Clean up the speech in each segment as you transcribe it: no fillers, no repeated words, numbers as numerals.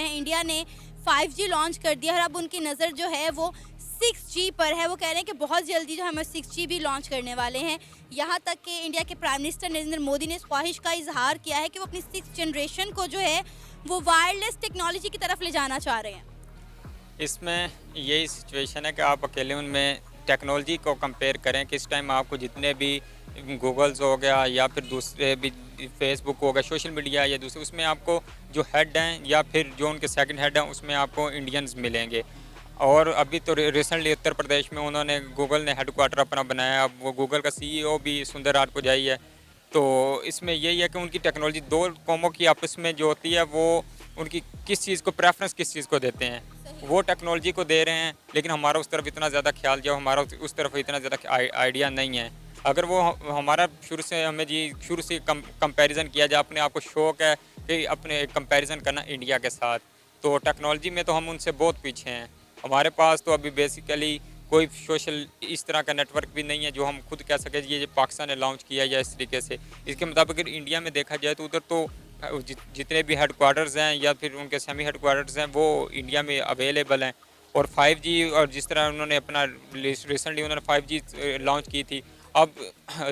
हैं। इंडिया ने 5G launch कर दिया और अब उनकी नज़र जो है वो 6G पर है। वो कह रहे हैं कि बहुत जल्दी जो हमें 6G भी लॉन्च करने वाले हैं। यहाँ तक कि इंडिया के प्राइम मिनिस्टर नरेंद्र मोदी ने इस ख्वाहिश का इजहार किया है कि वो अपनी 6th जनरेशन को जो है वो वायरलेस टेक्नोलॉजी की तरफ ले जाना चाह रहे हैं। इसमें यही सिचुएशन है कि आप अकेले उनमें टेक्नोलॉजी को कंपेयर करें कि इस टाइम आपको जितने भी गूगल्स हो गया या फिर दूसरे भी फेसबुक हो गया, सोशल मीडिया या दूसरे, उसमें आपको जो हेड हैं या फिर जो उनके सेकंड हेड हैं उसमें आपको इंडियंस मिलेंगे। और अभी तो रिसेंटली उत्तर प्रदेश में उन्होंने गूगल ने हेडक्वार्टर अपना बनाया। अब वो गूगल का सीईओ भी सुंदर पिचाई है। तो इसमें यही है कि उनकी टेक्नोलॉजी दो कौमों की आपस में जो होती है वो उनकी किस चीज़ को प्रेफरेंस किस चीज़ को देते हैं, वो टेक्नोलॉजी को दे रहे हैं। लेकिन हमारा उस तरफ इतना ज़्यादा ख्याल जो हमारा उस तरफ इतना ज़्यादा आइडिया नहीं है। अगर वो हमारा शुरू से कंपैरिजन किया जाए, अपने आप को शौक़ है कि अपने कंपैरिजन करना इंडिया के साथ, तो टेक्नोलॉजी में तो हम उनसे बहुत पीछे हैं। हमारे पास तो अभी बेसिकली कोई सोशल इस तरह का नेटवर्क भी नहीं है जो हम खुद कह सकें ये पाकिस्तान ने लॉन्च किया या इस तरीके से। इसके मुताबिक अगर इंडिया में देखा जाए तो उधर तो जितने भी हेडक्वार्टर्स हैं या फिर उनके सेमी हेडक्वार्टर्स हैं वो इंडिया में अवेलेबल हैं। और 5G और जिस तरह उन्होंने अपना रिसेंटली उन्होंने 5G लॉन्च की थी, अब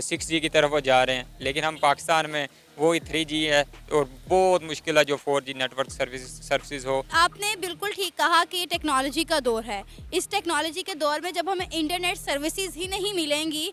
6G की तरफ वो जा रहे हैं। लेकिन हम पाकिस्तान में वो ही 3G है और बहुत मुश्किल है जो 4G नेटवर्क सर्विसेज हो। आपने बिल्कुल ठीक कहा कि टेक्नोलॉजी का दौर है। इस टेक्नोलॉजी के दौर में जब हमें इंटरनेट सर्विसेज ही नहीं मिलेंगी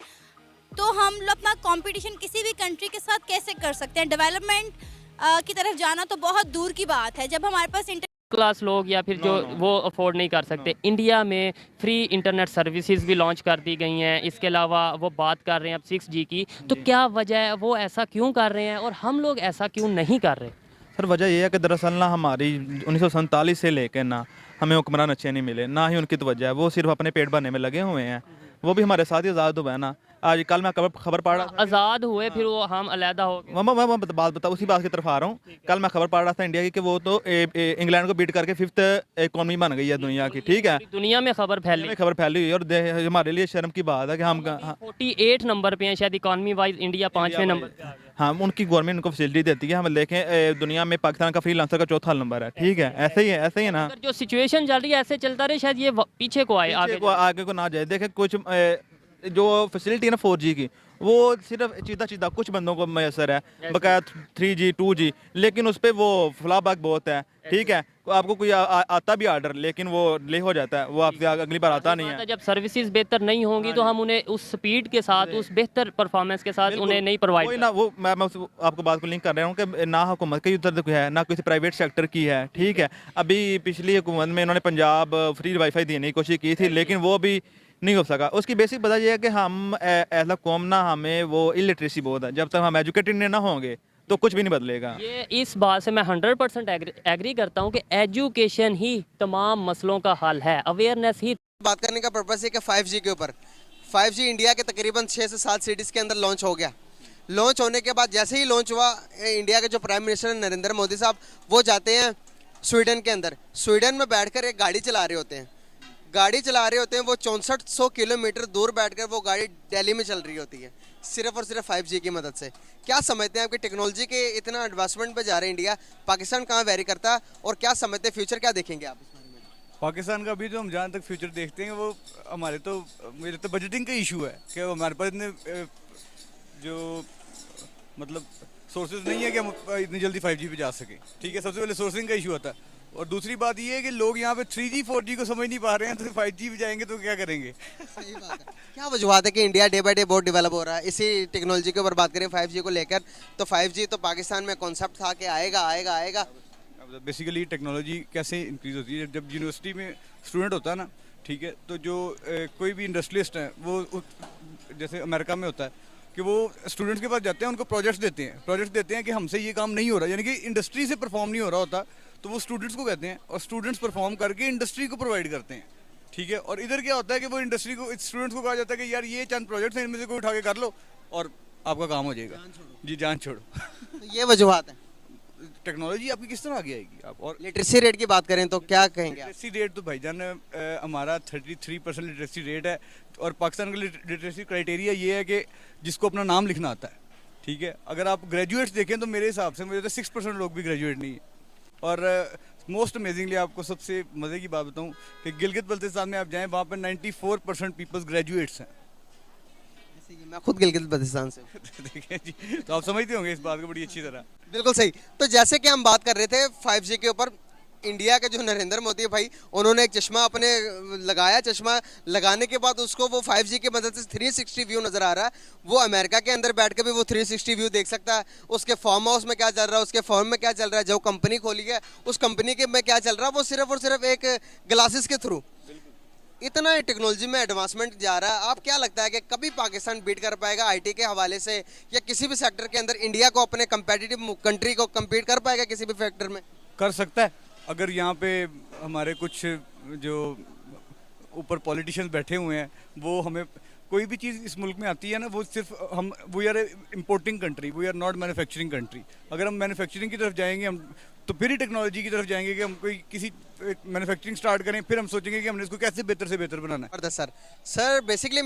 तो हम अपना कंपटीशन किसी भी कंट्री के साथ कैसे कर सकते हैं। डेवलपमेंट की तरफ जाना तो बहुत दूर की बात है। जब हमारे पास क्लास लोग या फिर जो वो अफोर्ड नहीं कर सकते, इंडिया में फ्री इंटरनेट सर्विसेज भी लॉन्च कर दी गई हैं। इसके अलावा वो बात कर रहे हैं अब 6G की, तो क्या वजह है, वो ऐसा क्यों कर रहे हैं और हम लोग ऐसा क्यों नहीं कर रहे? सर वजह यह है कि दरअसल ना हमारी 1947 से लेकर ना हमें हुक्मरान अच्छे नहीं मिले, ना ही उनकी तवज्जो है। वो सिर्फ अपने पेट भरने में लगे हुए हैं। वो भी हमारे साथ ही आज़ाद हुआ है ना। आज कल मैं खबर पढ़ रहा था, आज़ाद हुए फिर वो हम अलहदा हो गए। मैं बात बता उसी बात की तरफ आ रहा हूँ। कल मैं खबर पढ़ रहा था इंडिया की कि वो तो इंग्लैंड को बीट करके 5th इकॉनमी बन गई है दुनिया की। ठीक है, दुनिया में खबर फैली हुई और हमारे लिए शर्म की बात है कि हम 48 नंबर पे हैं शायद इकॉनमी वाइज, इंडिया 5वें नंबर। हाँ, उनकी गवर्नमेंट उनको फैसिलिटी देती है। हम देखें दुनिया में पाकिस्तान का फ्रीलांसर का चौथा नंबर है। ठीक है, ऐसे ही है ना। जो सिचुएशन चल रही है ऐसे चलता रहे, शायद ये पीछे को आए, आगे को ना जाए। देखें कुछ जो फैसिलिटी है ना 4G की, वो सिर्फ सीधा कुछ बंदों को मैसर है, बकाया 3G 2G, लेकिन उस पर वो फ्लॉबैक बहुत है। ठीक है, आपको कोई आता भी ऑर्डर लेकिन वो डिले हो जाता है, वो आपसे अगली बार आता नहीं है। जब सर्विसेज बेहतर नहीं होंगी तो हम उन्हें उस स्पीड के साथ, उस बेहतर परफॉर्मेंस के साथ उन्हें नहीं प्रोवाइड ना। वो मैं आपको बात को लिंक कर रहा हूँ कि ना हुकूमत की उधर है ना किसी प्राइवेट सेक्टर की है। ठीक है, अभी पिछली हुकूमत में इन्होंने पंजाब फ्री वाईफाई देने की कोशिश की थी लेकिन वो भी नहीं हो सका। उसकी बेसिक वजह यह है कि हम एज अ कौम ना, हमें वो इलिटरेसी बहुत है। जब तक हम एजुकेटेड ना होंगे तो कुछ भी नहीं बदलेगा। ये इस बात से मैं 100% एग्री करता हूँ कि एजुकेशन ही तमाम मसलों का हल है, अवेयरनेस ही। बात करने का पर्पस है कि 5G के ऊपर 5G इंडिया के तकरीबन 6 से 7 सिटीज़ के अंदर लॉन्च हो गया। लॉन्च होने के बाद जैसे ही लॉन्च हुआ, इंडिया के जो प्राइम मिनिस्टर नरेंद्र मोदी साहब वो जाते हैं स्वीडन के अंदर। स्वीडन में बैठकर एक गाड़ी चला रहे होते हैं। वो 6400 किलोमीटर दूर बैठकर वो गाड़ी दिल्ली में चल रही होती है, सिर्फ और सिर्फ 5G की मदद से। क्या समझते हैं आपकी टेक्नोलॉजी के इतना एडवांसमेंट पे जा रहे हैं इंडिया, पाकिस्तान कहाँ वेरी करता है और क्या समझते हैं फ्यूचर क्या देखेंगे आप इस बारे में? पाकिस्तान का भी जो हम जहाँ तक फ्यूचर देखते हैं वो मेरे तो बजटिंग का इशू है कि हमारे पास इतने जो मतलब सोर्सेज नहीं है कि हम इतनी जल्दी 5G पे जा सकें। ठीक है, सबसे पहले सोर्सिंग का इशू आता है। और दूसरी बात ये है कि लोग यहाँ पे 3G 4G को समझ नहीं पा रहे हैं, तो 5G पे जाएंगे तो क्या करेंगे? सही बात है। क्या वजूहत है कि इंडिया डे बाय डे बहुत डेवलप हो रहा है? इसी टेक्नोलॉजी के ऊपर बात करें 5G को लेकर, तो 5G तो पाकिस्तान में कॉन्सेप्ट था कि आएगा। बेसिकली टेक्नोलॉजी कैसे इंक्रीज होती है? जब यूनिवर्सिटी में स्टूडेंट होता है ना, ठीक है, तो जो कोई भी इंडस्ट्रियलिस्ट है वो जैसे अमेरिका में होता है कि वो स्टूडेंट्स के पास जाते हैं, उनको प्रोजेक्ट्स देते हैं कि हमसे ये काम नहीं हो रहा, यानी कि इंडस्ट्री से परफॉर्म नहीं हो रहा होता, तो वो स्टूडेंट्स को कहते हैं और स्टूडेंट्स परफॉर्म करके इंडस्ट्री को प्रोवाइड करते हैं। ठीक है, और इधर क्या होता है कि वो इंडस्ट्री को स्टूडेंट्स को कहा जाता है कि यार ये चंद प्रोजेक्ट्स हैं, इनमें से कोई उठा के कर लो और आपका काम हो जाएगा। जी, जान छोड़ो। तो ये वजूहत है। टेक्नोलॉजी आपकी किस तरह आगे आएगी? आप और लिटरेसी रेट की बात करें तो क्या कहेंगे? लिटरेसी रेट तो भाईजान हमारा 33% लिटरेसी रेट है और पाकिस्तान का लिटरेसी क्राइटेरिया ये है कि जिसको अपना नाम लिखना आता है। ठीक है, अगर आप ग्रेजुएट्स देखें तो मेरे हिसाब से मुझे तो 6% लोग भी ग्रेजुएट नहीं है। और मोस्ट अमेजिंगली आपको सबसे मज़े की बात बताऊं कि गिलगित बल्तिस्तान में आप जाएं, वहाँ पर 94% पीपल्स ग्रेजुएट्स हैं। जैसे कि मैं खुद गिलगित बल्तिस्तान से हूं। देखिए जी, तो आप समझते होंगे इस बात को बड़ी अच्छी तरह। बिल्कुल सही। तो जैसे कि हम बात कर रहे थे 5G के ऊपर, इंडिया के जो नरेंद्र मोदी भाई, उन्होंने एक चश्मा अपने लगाया, चश्मा लगाने के बाद उसको वो 5G की मदद से 360 व्यू नज़र आ रहा है। वो अमेरिका के अंदर बैठ के भी वो 360 व्यू देख सकता है, उसके फार्म हाउस में क्या चल रहा है, उसके फॉर्म में क्या चल रहा है, जो कंपनी खोली है उस कंपनी के में क्या चल रहा है, वो सिर्फ और सिर्फ एक ग्लासेस के थ्रू। इतना टेक्नोलॉजी में एडवांसमेंट जा रहा है, आप क्या लगता है कि कभी पाकिस्तान बीट कर पाएगा आईटी के हवाले से, या किसी भी सेक्टर के अंदर इंडिया को, अपने कंपेटिटिव कंट्री को कम्पीट कर पाएगा किसी भी फैक्टर में? कर सकता है, अगर यहाँ पे हमारे कुछ जो ऊपर पॉलिटिशियंस बैठे हुए हैं वो हमें कोई भी चीज़ इस मुल्क में आती है ना, वो सिर्फ हम we are importing country, we are not manufacturing country. अगर हम मैन्युफैक्चरिंग की तरफ जाएंगे हम, तो फिर ही टेक्नोलॉजी की तरफ जाएंगे कि हम कोई किसी मैन्युफैक्चरिंग स्टार्ट करें, फिर हम सोचेंगे कि हमने इसको कैसे बेहतर से बेहतर बनाना है। Sir basically